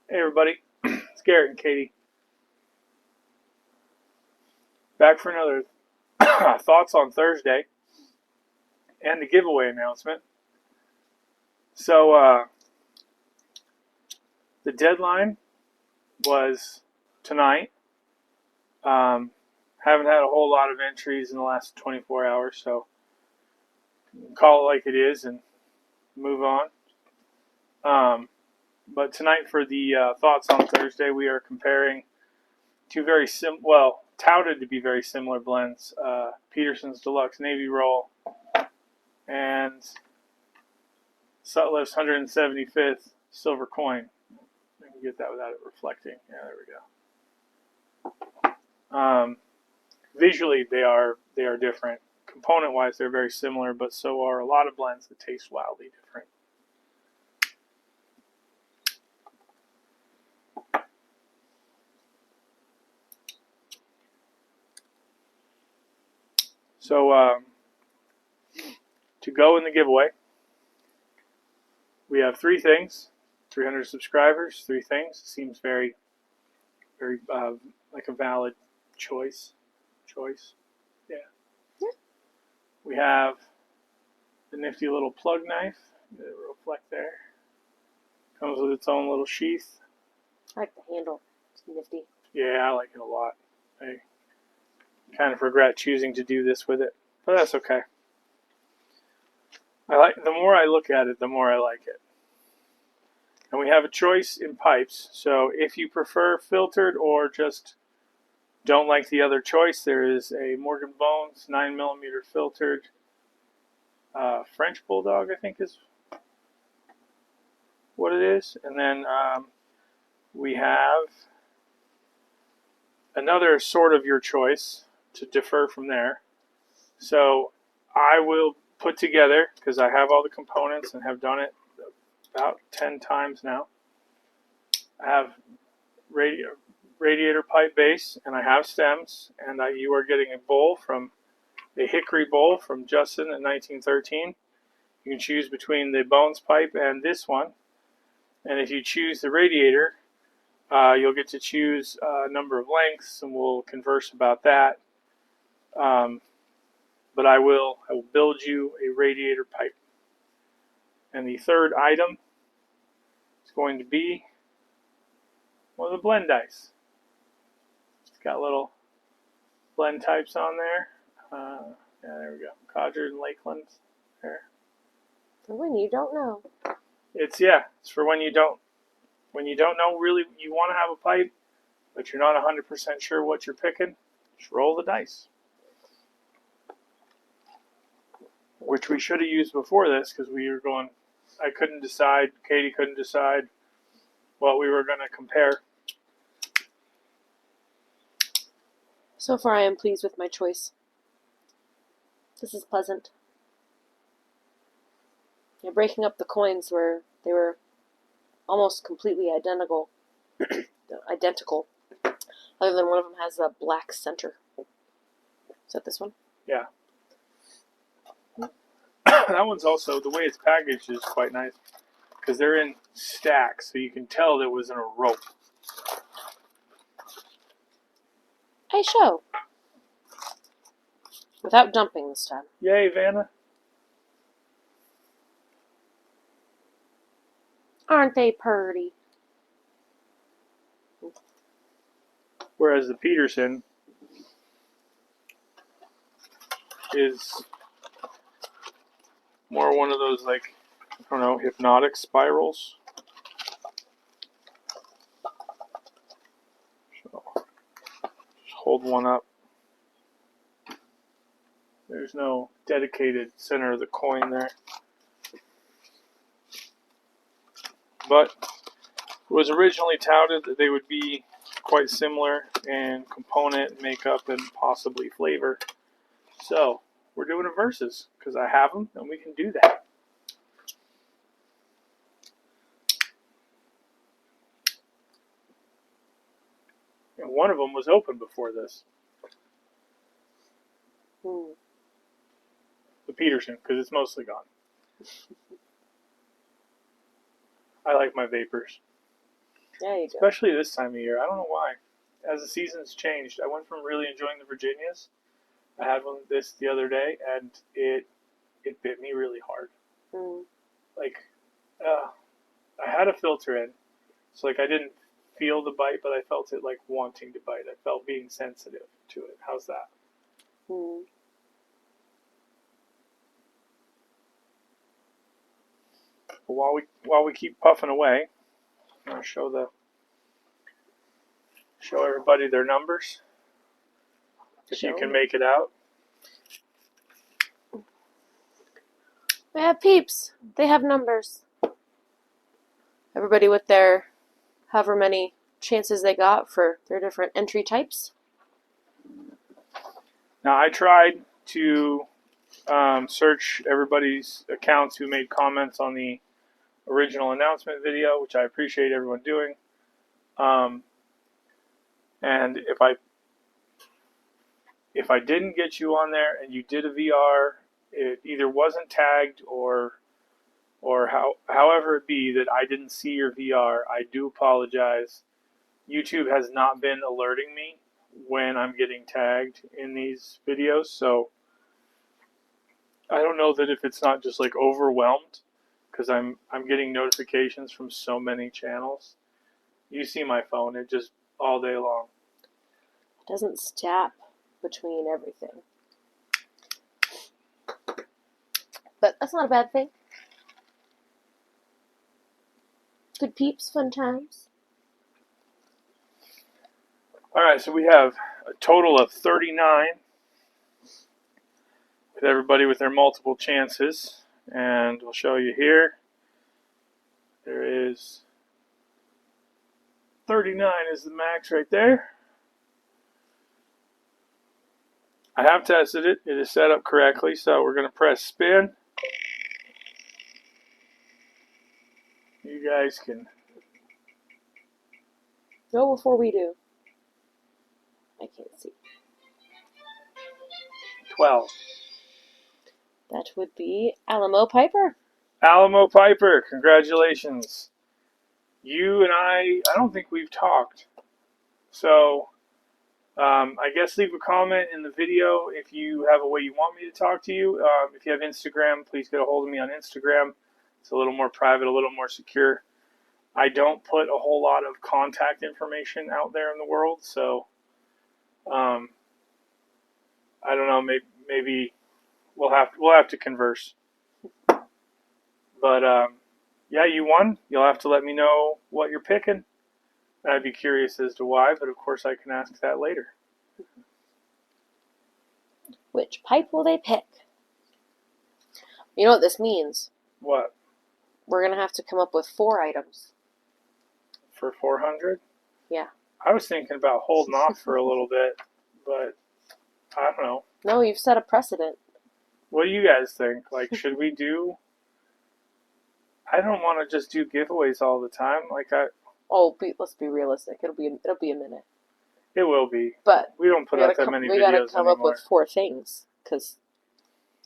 Hey everybody, it's Garrett and Katie. Back for another thoughts on Thursday and the giveaway announcement. So the deadline was tonight. Haven't had a whole lot of entries in the last 24 hours, so call it like it is and move on. But tonight for the thoughts on Thursday, we are comparing two very touted to be very similar blends. Peterson's Deluxe Navy Roll and Sutliff's 175th Silver Coin. I can get that without it reflecting. Yeah, there we go. Visually, they are different. Component-wise, they're very similar, but so are a lot of blends that taste wildly different. So to go in the giveaway, we have three things. 300 subscribers, three things. Seems very like a valid choice. Yeah. We have the nifty little plug knife. Let it reflect there. Comes with its own little sheath. I like the handle. It's nifty. Yeah, I like it a lot. I kind of regret choosing to do this with it, but that's okay. The more I look at it, the more I like it. And we have a choice in pipes. So if you prefer filtered or just don't like the other choice, there is a Morgan Bones 9mm filtered French Bulldog, I think is what it is. And then we have another sort of your choice to differ from there. So I will put together, because I have all the components and have done it about 10 times now. I have radiator pipe base, and I have stems, and you are getting a hickory bowl from Justin in 1913. You can choose between the Bones pipe and this one, and if you choose the radiator, you'll get to choose a number of lengths, and we'll converse about that. But I will build you a radiator pipe. And the third item is going to be one of the blend dice. It's got little blend types on there. Yeah, there we go. Codger and Lakeland. There. For when you don't know. It's for when you don't know really you want to have a pipe, but you're not 100% sure what you're picking. Just roll the dice. Which we should have used before this, because I couldn't decide, Katie couldn't decide what we were going to compare. So far I am pleased with my choice. This is pleasant. Yeah, breaking up the coins where they were almost completely identical, other than one of them has a black center. Is that this one? Yeah. That one's also, the way it's packaged is quite nice, because they're in stacks, so you can tell that it was in a rope. Hey, show. Without dumping this time. Yay, Vanna. Aren't they purty? Whereas the Peterson is more one of those, like, I don't know, hypnotic spirals. So, just hold one up. There's no dedicated center of the coin there. But it was originally touted that they would be quite similar in component, makeup, and possibly flavor. So we're doing a versus, because I have them and we can do that. And one of them was open before this. The Peterson, because it's mostly gone. I like my vapors. There you go. Especially this time of year. I don't know why. As the season's changed, I went from really enjoying the Virginias. I had one this the other day, and it bit me really hard. Like, I had a filter in, so like I didn't feel the bite, but I felt it like wanting to bite. I felt being sensitive to it. How's that? Well, while we keep puffing away, I'm gonna show everybody their numbers. If you can make it out. We have peeps. They have numbers. Everybody with their however many chances they got for their different entry types. Now, I tried to search everybody's accounts who made comments on the original announcement video, which I appreciate everyone doing. And if I didn't get you on there and you did a VR, it either wasn't tagged or however it be that I didn't see your VR, I do apologize. YouTube has not been alerting me when I'm getting tagged in these videos, so I don't know that if it's not just like overwhelmed because I'm getting notifications from so many channels. You see my phone, it just all day long. It doesn't stop between everything. But that's not a bad thing. Good peeps, fun times. Alright, so we have a total of 39 with everybody with their multiple chances. And we'll show you here. There is 39 is the max right there. I have tested it. It is set up correctly, so we're going to press spin. You guys can Go before we do. I can't see. 12. That would be Alamo Piper. Alamo Piper, congratulations. You and I don't think we've talked. So, I guess leave a comment in the video if you have a way you want me to talk to you. If you have Instagram, please get a hold of me on Instagram. It's a little more private, a little more secure. I don't put a whole lot of contact information out there in the world, so I don't know. Maybe we'll have to converse. But yeah, you won. You'll have to let me know what you're picking. I'd be curious as to why, but of course I can ask that later. Which pipe will they pick? You know what this means? What? We're going to have to come up with 4 items. For 400? Yeah. I was thinking about holding off for a little bit, but I don't know. No, you've set a precedent. What do you guys think? Like, should we do... I don't want to just do giveaways all the time. Like, let's be realistic. It'll be a minute. It will be. But we don't put out that many videos We gotta come anymore. up with 4 things, because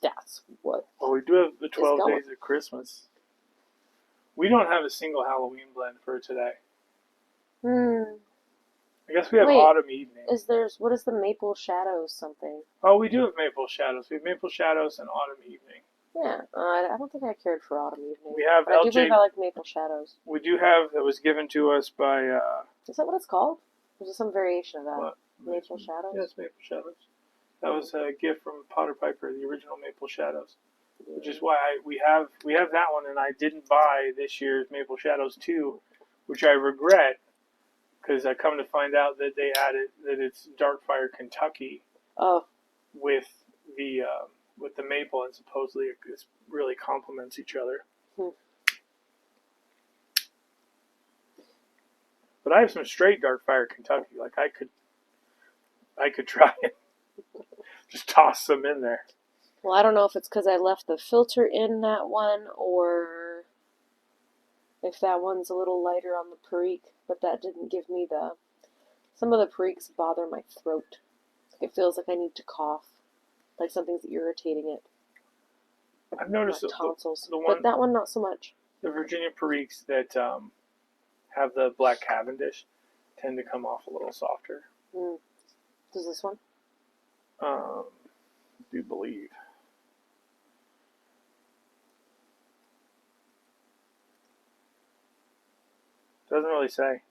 that's what. Well, we do have the 12 days of Christmas. We don't have a single Halloween blend for today. I guess we have Autumn Evening. What is the Maple Shadows something? Oh, we do have Maple Shadows. We have Maple Shadows and Autumn Evening. Yeah, I don't think I cared for Autumn Evening. We have I do believe I like Maple Shadows. We do have, that was given to us by... Is that what it's called? Or is it some variation of that? What? Maple Shadows? Yes, Maple Shadows. That was a gift from Potter Piper, the original Maple Shadows. Yeah. Which is why we have that one, and I didn't buy this year's Maple Shadows 2, which I regret, because I come to find out that they added that it's Darkfire Kentucky with the maple, and supposedly it really complements each other. But I have some straight Darkfire Kentucky. Like I could try it. Just toss them in there. Well, I don't know if it's because I left the filter in that one, or if that one's a little lighter on the perique, but that didn't give me some of the periques bother my throat. It feels like I need to cough, like something's irritating it. I've noticed tonsils, the one, but that one not so much. The Virginia periques that have the black Cavendish tend to come off a little softer. Does this one? I do believe. Doesn't really say.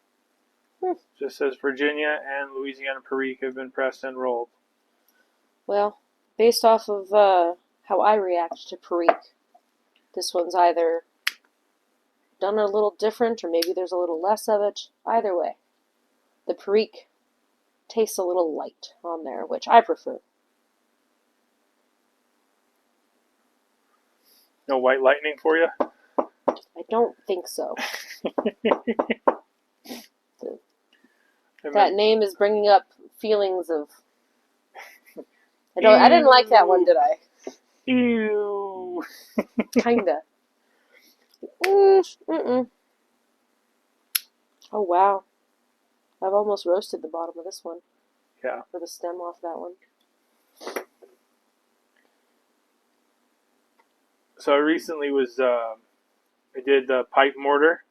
Just says Virginia and Louisiana Perique have been pressed and rolled. Well, based off of how I react to Perique, this one's either done a little different or maybe there's a little less of it. Either way, the Perique tastes a little light on there, which I prefer. No White Lightning for you? I don't think so. That name is bringing up feelings of... I didn't like that one, did I? Ew. Kinda. Oh, wow. I've almost roasted the bottom of this one. Yeah. For the stem off that one. So I recently was, I did the pipe mortar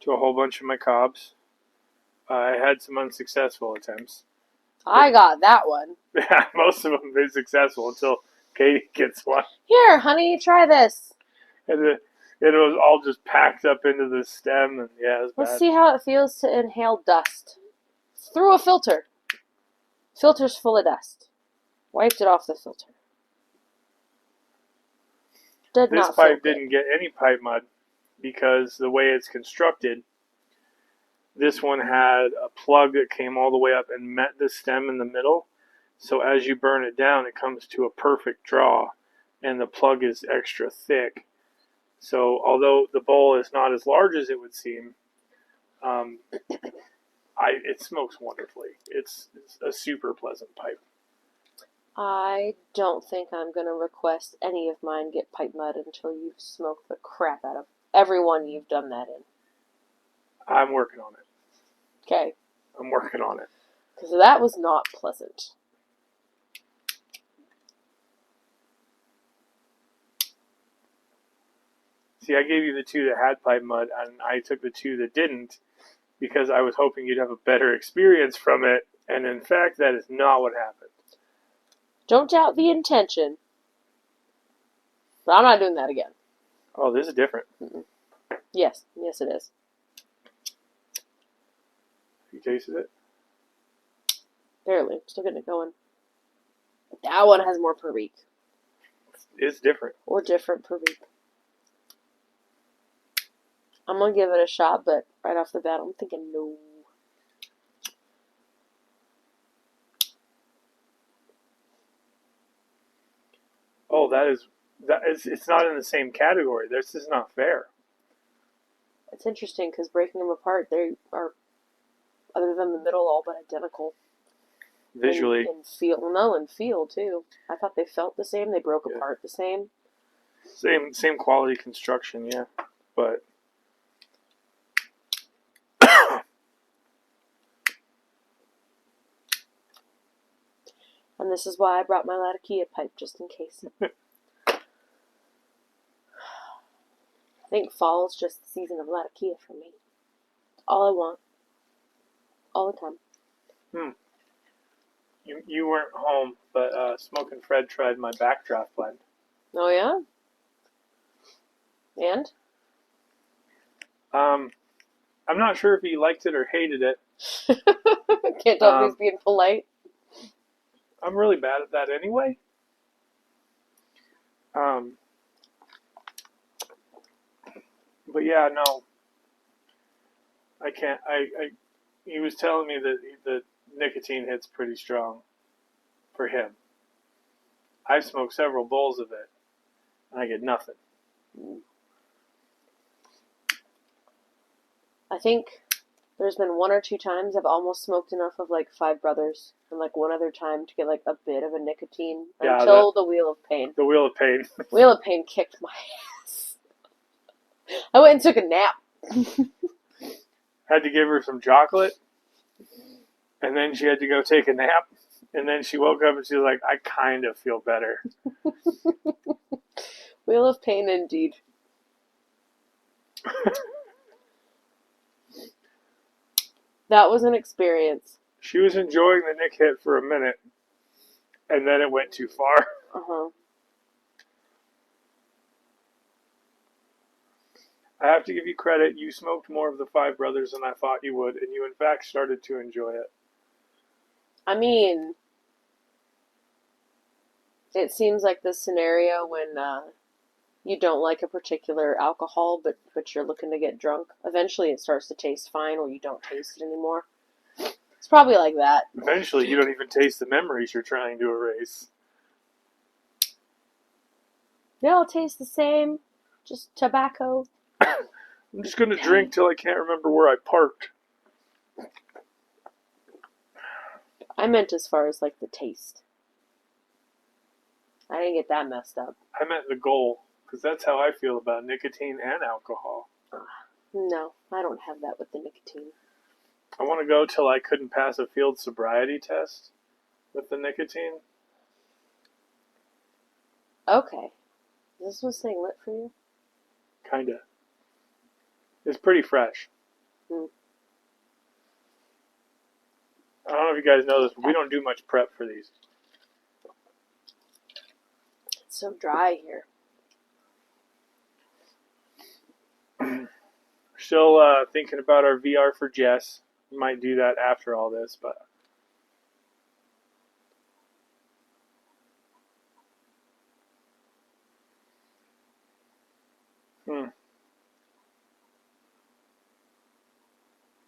to a whole bunch of my cobs. I had some unsuccessful attempts. I got that one. Yeah, most of them have been successful until Katie gets one. Here, honey, try this. And it was all just packed up into the stem, and yeah, it was bad. Let's see how it feels to inhale dust. Through a filter. Filter's full of dust. Wiped it off the filter. This pipe didn't get any pipe mud because the way it's constructed, this one had a plug that came all the way up and met the stem in the middle. So as you burn it down, it comes to a perfect draw, and the plug is extra thick. So although the bowl is not as large as it would seem, it smokes wonderfully. It's a super pleasant pipe. I don't think I'm going to request any of mine get pipe mud until you've smoked the crap out of every one you've done that in. I'm working on it. Okay. I'm working on it. Because that was not pleasant. See, I gave you the two that had pipe mud, and I took the two that didn't because I was hoping you'd have a better experience from it, and in fact, that is not what happened. Don't doubt the intention. But I'm not doing that again. Oh, this is different. Yes. Yes, it is. You tasted it? Barely. Still getting it going. That one has more Perique. It's different. Or different Perique. I'm going to give it a shot, but right off the bat, I'm thinking no. Oh, it's not in the same category. This is not fair. It's interesting because breaking them apart, they are, other than the middle, all but identical. Visually. And feel too. I thought they felt the same. They broke apart the same. Same quality construction, yeah. But and this is why I brought my Latakia pipe, just in case. I think fall is just the season of Latakia for me. All I want. All the time. You weren't home, but Smoke and Fred tried my backdraft blend. Oh, yeah? And? I'm not sure if he liked it or hated it. Can't tell if he's being polite. I'm really bad at that anyway. But yeah, no. I can't. He was telling me that the nicotine hits pretty strong for him. I've smoked several bowls of it, and I get nothing. I think there's been one or two times I've almost smoked enough of like Five Brothers, and like one other time to get like a bit of a nicotine until the Wheel of Pain. The Wheel of Pain. Wheel of Pain kicked my ass. I went and took a nap. Had to give her some chocolate, and then she had to go take a nap, and then she woke up and she was like, I kind of feel better. Wheel of Pain indeed. That was an experience. She was enjoying the Nick hit for a minute, and then it went too far. Uh-huh. I have to give you credit. You smoked more of the Five Brothers than I thought you would, and you in fact started to enjoy it. I mean, it seems like this scenario when you don't like a particular alcohol, but you're looking to get drunk. Eventually, it starts to taste fine, or you don't taste it anymore. It's probably like that. Eventually, you don't even taste the memories you're trying to erase. They all taste the same, just tobacco. I'm just going to drink till I can't remember where I parked. I meant as far as like the taste. I didn't get that messed up. I meant the goal, because that's how I feel about nicotine and alcohol. No, I don't have that with the nicotine. I want to go till I couldn't pass a field sobriety test with the nicotine. Okay. Is this one staying lit for you? Kinda. It's pretty fresh. Hmm. I don't know if you guys know this, but we don't do much prep for these. It's so dry here. Still thinking about our VR for Jess. We might do that after all this, but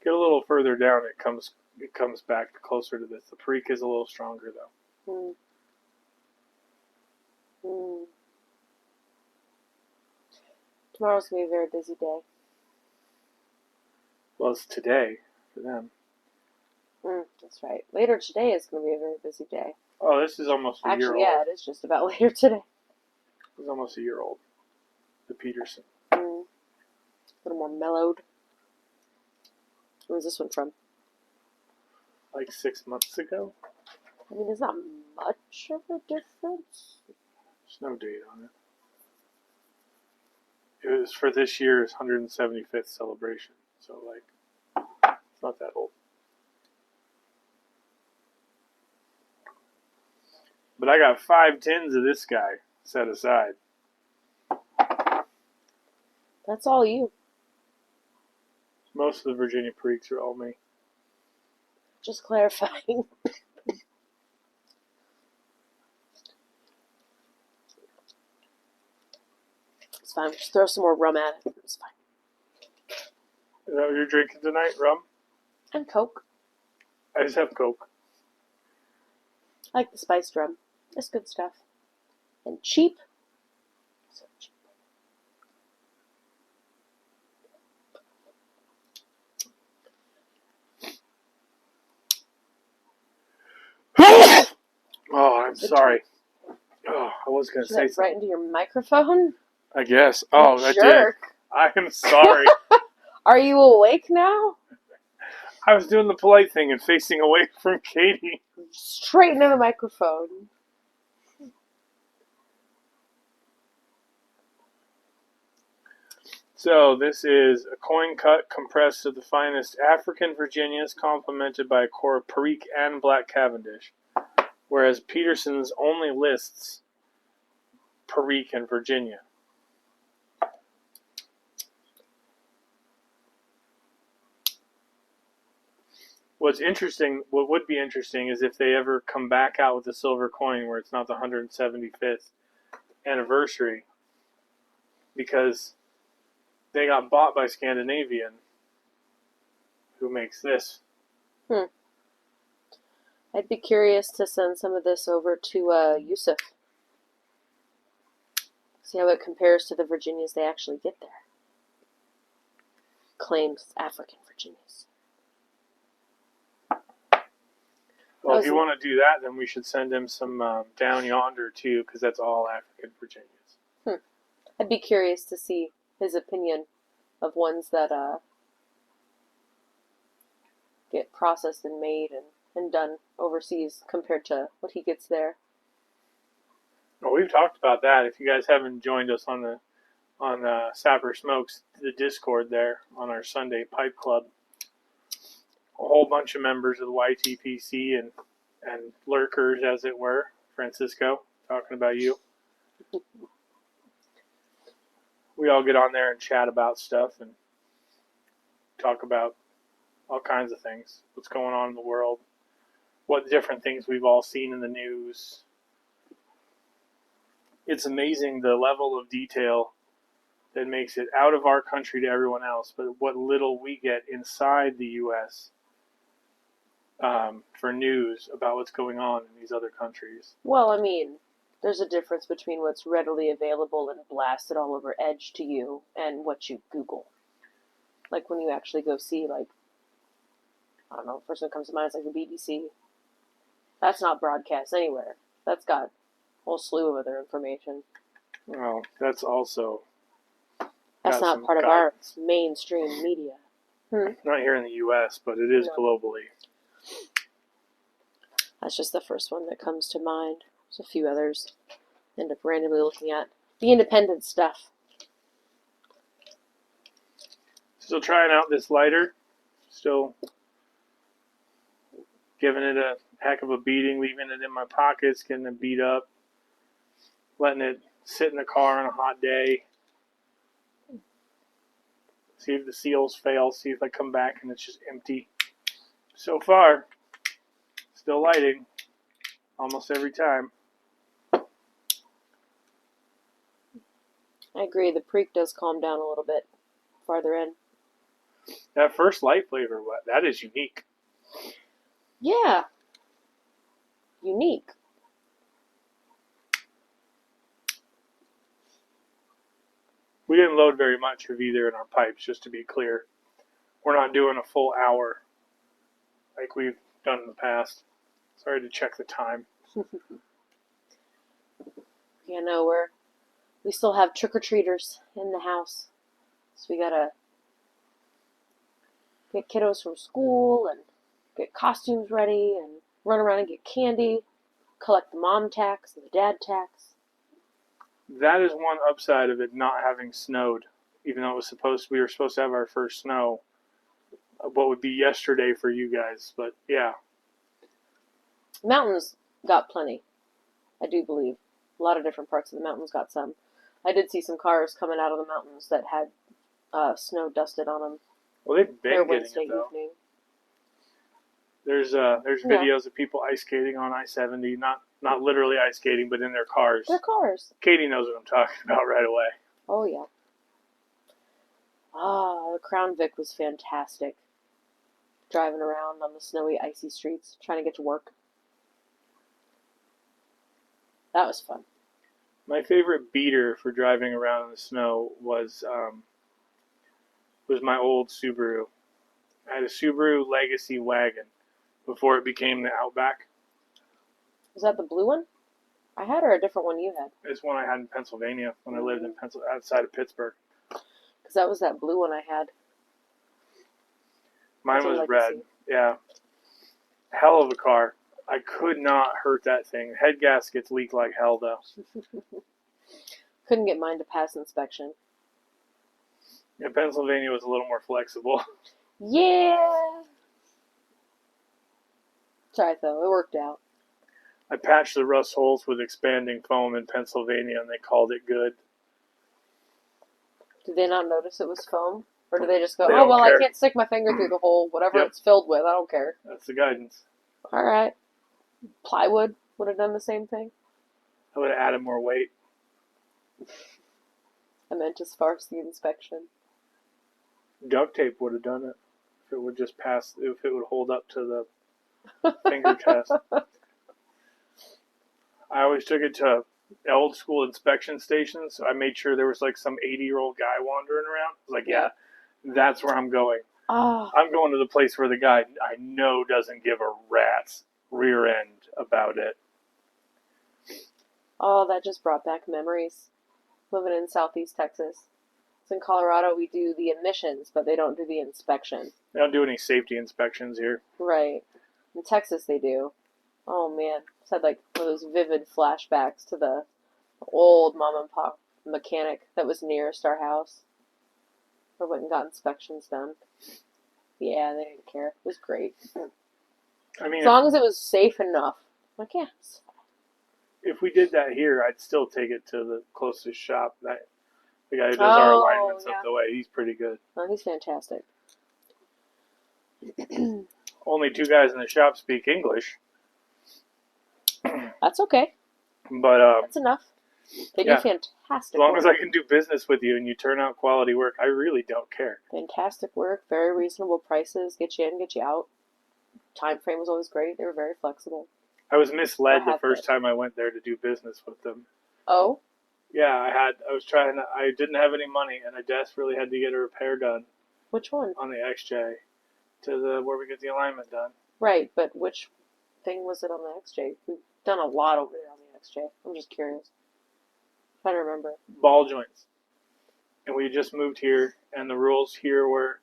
get a little further down, it comes back closer to this. The Perique is a little stronger though. Tomorrow's gonna be a very busy day. Well, it's today for them. That's right. Later today is gonna be a very busy day. Oh, this is almost a year old. Actually, yeah, it is just about later today. It's almost a year old. The Peterson. A little more mellowed. Where's this one from? Like 6 months ago. I mean, there's not much of a difference. There's no date on it. It was for this year's 175th celebration. So, like, it's not that old. But I got 5 tins of this guy set aside. That's all you. Most of the Virginia Periques are all me. Just clarifying. It's fine. Just throw some more rum at it. It's fine. Is that what you're drinking tonight, rum? And Coke. I just have Coke. I like the spiced rum. It's good stuff. And cheap. So cheap. Oh, I'm sorry. Oh, I was going to say something. Right into your microphone? I guess. Oh, that jerk. did. I am sorry. Are you awake now? I was doing the polite thing and facing away from Katie. Straight into the microphone. So this is a coin cut compressed of the finest African Virginias, complemented by a core of Perique and Black Cavendish, whereas Peterson's only lists Perique and Virginia. What's interesting, what would be interesting, is if they ever come back out with a silver coin where it's not the 175th anniversary, because they got bought by Scandinavian, who makes this. I'd be curious to send some of this over to Yusuf. See how it compares to the Virginias they actually get there. Claims African Virginias. Well, if you want to do that, then we should send him some Down Yonder, too, because that's all African Virginias. I'd be curious to see his opinion of ones that get processed and made and done overseas compared to what he gets there. Well, we've talked about that. If you guys haven't joined us on Sapper Smokes, the Discord there on our Sunday Pipe Club, whole bunch of members of the YTPC and lurkers, as it were. Francisco, talking about you. We all get on there and chat about stuff and talk about all kinds of things. What's going on in the world. What different things we've all seen in the news. It's amazing the level of detail that makes it out of our country to everyone else, but what little we get inside the U.S. For news about what's going on in these other countries. Well, I mean, there's a difference between what's readily available and blasted all over Edge to you and what you Google. Like when you actually go see, like, I don't know, the first one that comes to mind is like the BBC. That's not broadcast anywhere. That's got a whole slew of other information. Well, that's also... That's not part of our mainstream media. Not here in the U.S., but it is globally. That's just the first one that comes to mind. There's a few others. End up randomly looking at the independent stuff. Still trying out this lighter. Still giving it a heck of a beating, leaving it in my pockets, getting it beat up, letting it sit in the car on a hot day. See if the seals fail, see if I come back and it's just empty. So far, still lighting almost every time. I agree, the Preak does calm down a little bit farther in. That first light flavor, that is unique. Yeah. Unique. We didn't load very much of either in our pipes, just to be clear. We're not doing a full hour like we've done in the past. Sorry to check the time. Yeah, no, we still have trick-or-treaters in the house. So we gotta get kiddos from school and get costumes ready and run around and get candy, collect the mom tax and the dad tax. That is one upside of it not having snowed, even though we were supposed to have our first snow. What would be yesterday for you guys, but yeah. Mountains got plenty, I do believe. A lot of different parts of the mountains got some. I did see some cars coming out of the mountains that had snow dusted on them. Well, they've been getting Wednesday it, though. evening. There's videos of people ice skating on I-70, not literally ice skating, but in their cars. Their cars. Katie knows what I'm talking about right away. Oh, yeah. The Crown Vic was fantastic. Driving around on the snowy, icy streets, trying to get to work. That was fun. My favorite beater for driving around in the snow was my old Subaru. I had a Subaru Legacy wagon before it became the Outback. Was that the blue one I had, or a different one you had? It's one I had in Pennsylvania when I lived in outside of Pittsburgh. Because that was that blue one I had. Mine was red. Yeah. Hell of a car. I could not hurt that thing. Head gaskets leak like hell, though. Couldn't get mine to pass inspection. Yeah, Pennsylvania was a little more flexible. Yeah. Sorry, though. It worked out. I patched the rust holes with expanding foam in Pennsylvania, and they called it good. Did they not notice it was foam? Or did they just go, They oh, well, care. I can't stick my finger through the hole. Whatever it's filled with, I don't care. That's the guidance. All right. Plywood would have done the same thing. I would have added more weight. I meant as far as the inspection. Duct tape would have done it. If it would just pass, if it would hold up to the finger test. I always took it to old school inspection stations. So I made sure there was like some 80-year-old guy wandering around. I was like, yeah, that's where I'm going. I'm going to the place where the guy I know doesn't give a rat's rear end about it. Oh, that just brought back memories. Living in Southeast Texas. So in Colorado, we do the admissions, but they don't do the inspection. They don't do any safety inspections here. Right. In Texas, they do. Oh, man. It's had like one of those vivid flashbacks to the old mom and pop mechanic that was nearest our house. I went and got inspections done. Yeah, they didn't care. It was great. I mean, As long as it was safe enough. Like, yeah. if we did that here, I'd still take it to the closest shop. The guy who does our alignments up the way, he's pretty good. Oh, he's fantastic. Only 2 guys in the shop speak English. That's okay. But that's enough. They yeah, do fantastic as long work. as I can do business with you and you turn out quality work, I really don't care. Fantastic work, very reasonable prices, get you in, get you out. Time frame was always great. They were very flexible. I was misled the first time I went there to do business with them. Oh? Yeah, I didn't have any money and I desperately had to get a repair done. Which one? On the XJ where we get the alignment done. Right, but which thing was it on the XJ? We've done a lot over there on the XJ. I'm just curious. I don't remember. Ball joints. And we just moved here, and the rules here were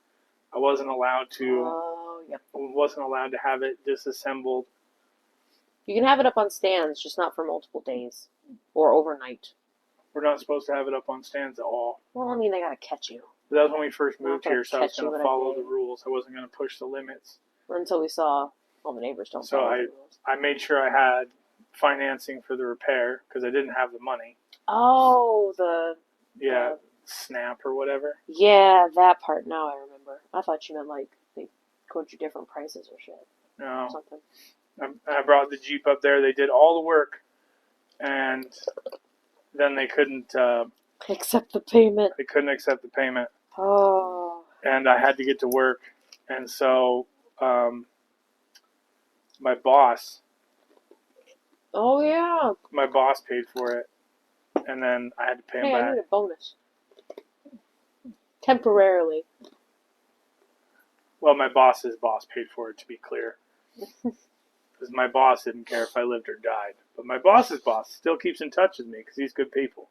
I wasn't allowed to have it disassembled. You can have it up on stands, just not for multiple days or overnight. We're not supposed to have it up on stands at all. Well, I mean, they gotta catch you. But that was when we first moved here, so I was going to follow the rules. I wasn't going to push the limits. Until we saw all the neighbors don't follow the rules. I made sure I had financing for the repair because I didn't have the money. Oh, SNAP or whatever. Yeah, that part. Now I remember. I thought you meant like they quote you different prices or shit. No. Or something. I brought the Jeep up there. They did all the work, and then they couldn't accept the payment. They couldn't accept the payment. Oh. And I had to get to work, and so my boss. Oh yeah. My boss paid for it, and then I had to pay him back. I need a bonus. Temporarily. Well, my boss's boss paid for it, to be clear. Because my boss didn't care if I lived or died. But my boss's boss still keeps in touch with me because he's good people.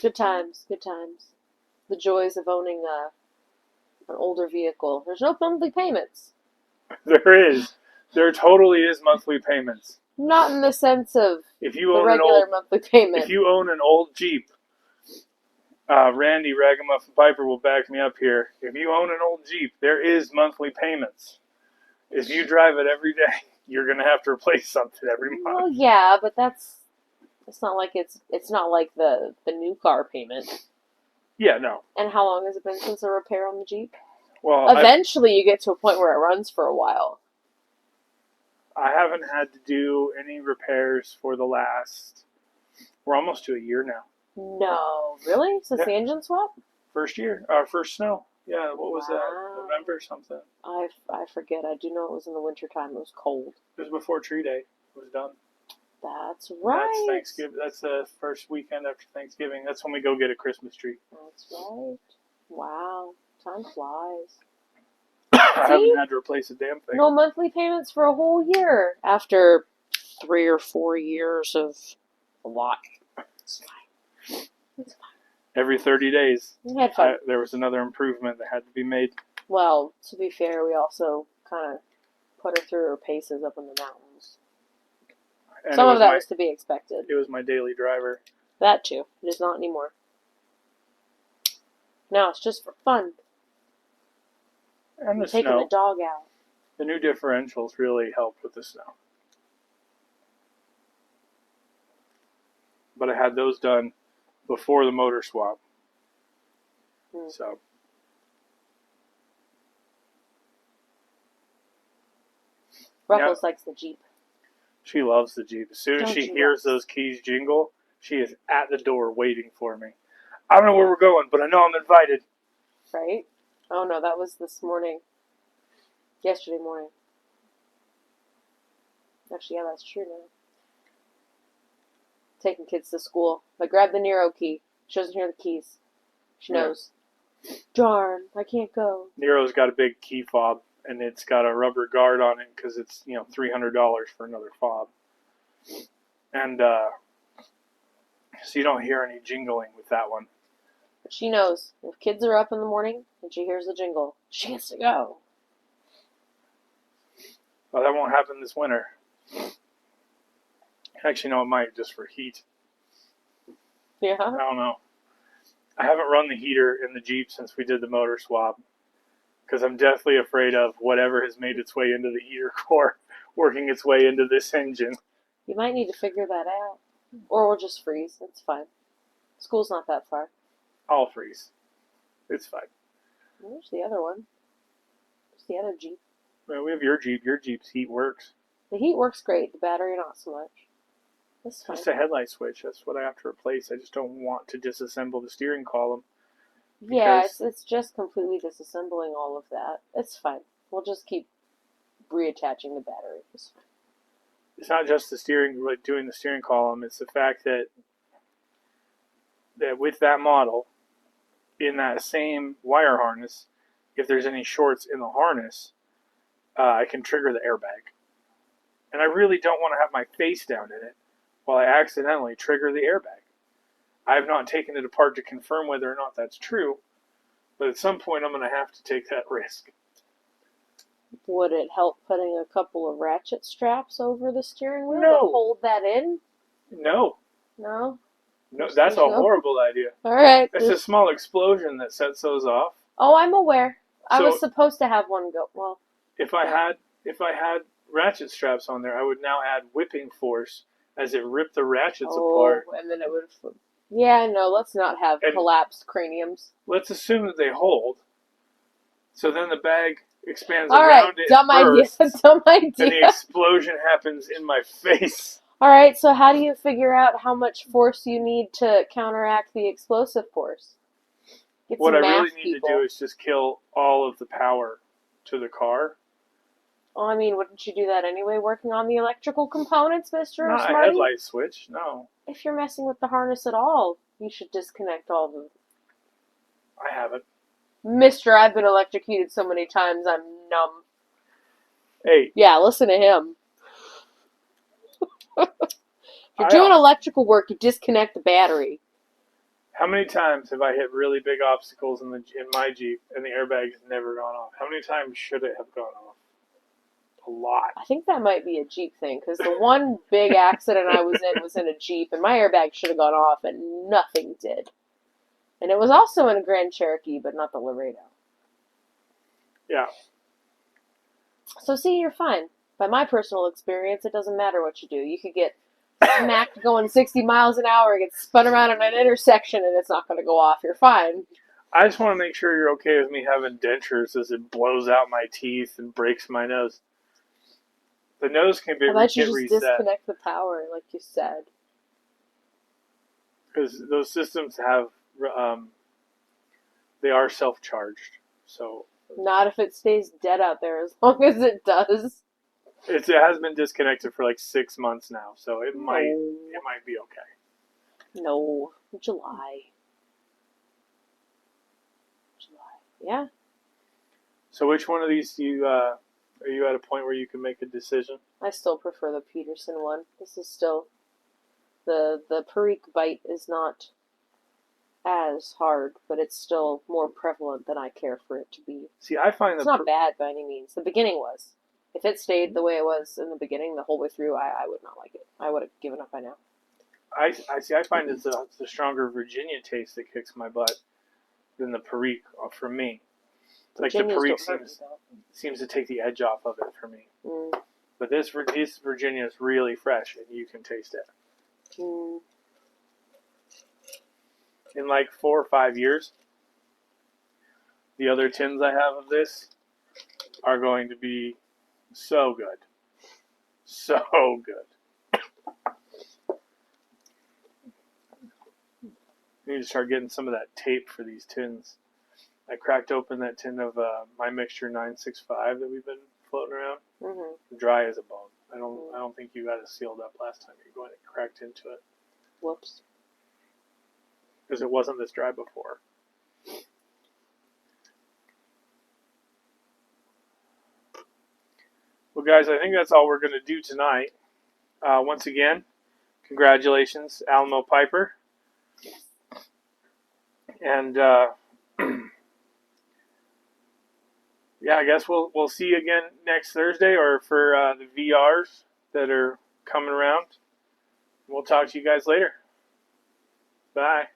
Good times, good times. The joys of owning an older vehicle. There's no monthly payments. There is. There totally is monthly payments. Not in the sense of the regular monthly payment. If you own an old Jeep, Randy Ragamuffin Piper will back me up here. If you own an old Jeep, there is monthly payments. If you drive it every day, you're going to have to replace something every month. Well, yeah, but it's not like it's not like the new car payment. Yeah, no. And how long has it been since a repair on the Jeep? Well, eventually you get to a point where it runs for a while. I haven't had to do any repairs for the last. We're almost to a year now. No, really? Since the engine swap? First year, first snow. Yeah, what was that? November or something? I forget. I do know it was in the wintertime. It was cold. It was before Tree Day. It was done. That's right. That's Thanksgiving. That's the first weekend after Thanksgiving. That's when we go get a Christmas tree. That's right. Wow, time flies. I haven't had to replace a damn thing. No monthly payments for a whole year after 3 or 4 years of a lot. It's fine. It's fine. Every 30 days, we had fun. There was another improvement that had to be made. Well, to be fair, we also kind of put her through her paces up in the mountains. And some of that was to be expected. It was my daily driver. That too. It is not anymore. Now it's just for fun. And the taking snow. The dog out. The new differentials really helped with the snow. But I had those done before the motor swap. So. Ruffles likes the Jeep. She loves the Jeep. As soon as she hears those keys jingle, she is at the door waiting for me. I don't know where we're going, but I know I'm invited. Right? Oh no, that was this morning. Yesterday morning. Actually, yeah, that's true now. Taking kids to school. I grabbed the Nero key. She doesn't hear the keys. She knows. Darn, I can't go. Nero's got a big key fob, and it's got a rubber guard on it because it's, $300 for another fob. And so you don't hear any jingling with that one. But she knows. If kids are up in the morning and she hears the jingle, she has to go. Well, that won't happen this winter. Actually, no, it might, just for heat. Yeah. I don't know. I haven't run the heater in the Jeep since we did the motor swap because I'm deathly afraid of whatever has made its way into the heater core working its way into this engine. You might need to figure that out. Or we'll just freeze. It's fine. School's not that far. I'll freeze. It's fine. There's the other one. There's the other Jeep. Well, we have your Jeep. Your Jeep's heat works. The heat works great. The battery, not so much. That's fine. Just a headlight switch. That's what I have to replace. I just don't want to disassemble the steering column. Yeah, it's just completely disassembling all of that. It's fine. We'll just keep reattaching the battery. It's fine. It's not just the steering, like doing the steering column. It's the fact that with that model, in that same wire harness, if there's any shorts in the harness, I can trigger the airbag. And I really don't want to have my face down in it while I accidentally trigger the airbag. I have not taken it apart to confirm whether or not that's true, but at some point I'm going to have to take that risk. Would it help putting a couple of ratchet straps over the steering wheel No. to hold that in? No. No? No, that's a horrible idea. All right. It's a small explosion that sets those off. Oh, I'm aware. I So- was supposed to have one go. Well, If I had ratchet straps on there, I would now add whipping force as it ripped the ratchets apart. and then it would flip. Yeah, no, let's not have And- collapsed craniums. Let's assume that they hold. So then the bag expands All around right, it, dumb idea. bursts, Dumb and the idea. explosion happens in my face. All right, so how do you figure out how much force you need to counteract the explosive force? Get What I some really math, need people. to do is just kill all of the power to the car. Well, I mean, wouldn't you do that anyway, working on the electrical components, Mr. Not a Smarty? headlight switch, no. If you're messing with the harness at all, you should disconnect all the... I haven't. Mister, I've been electrocuted so many times, I'm numb. Hey, Yeah, listen to him. If you're I- doing electrical work, you disconnect the battery. how many times have I hit really big obstacles in my Jeep and the airbag has never gone off? How many times should it have gone off? A lot. I think that might be a Jeep thing, because the one big accident I was in a Jeep, and my airbag should have gone off, and nothing did. And it was also in a Grand Cherokee, but not the Laredo. Yeah. So see, you're fine. By my personal experience, it doesn't matter what you do. You could get smacked going 60 miles an hour, get spun around in an intersection, and it's not going to go off. You're fine. I just want to make sure you're okay with me having dentures as it blows out my teeth and breaks my nose. The nose can be How about you get just reset disconnect the power, like you said? because those systems have they are self-charged. So Not if it stays dead out there, as long as it does. it has been disconnected for like 6 months now, so it might be okay. No. July. Yeah. So which one of these do you are you at a point where you can make a decision? I still prefer the Peterson one. This is still... The Perique bite is not as hard, but it's still more prevalent than I care for it to be. See, I find It's not bad by any means. The beginning was. If it stayed the way it was in the beginning, the whole way through, I would not like it. I would have given up by now. I find it's the stronger Virginia taste that kicks my butt than the Perique for me. Like the Virginias Perique don't hurt me, seems to take the edge off of it for me. though. But this Virginia is really fresh, and you can taste it. In like 4 or 5 years, the other tins I have of this are going to be so good. So good. I need to start getting some of that tape for these tins. I cracked open that tin of my mixture 965 that we've been floating around. Dry as a bone. I don't think you got it sealed up last time you went and cracked into it. Whoops. Because it wasn't this dry before. Well, guys, I think that's all we're going to do tonight. Once again, congratulations, Alamo Piper. And yeah, I guess we'll see you again next Thursday, or for the VRs that are coming around. We'll talk to you guys later. Bye.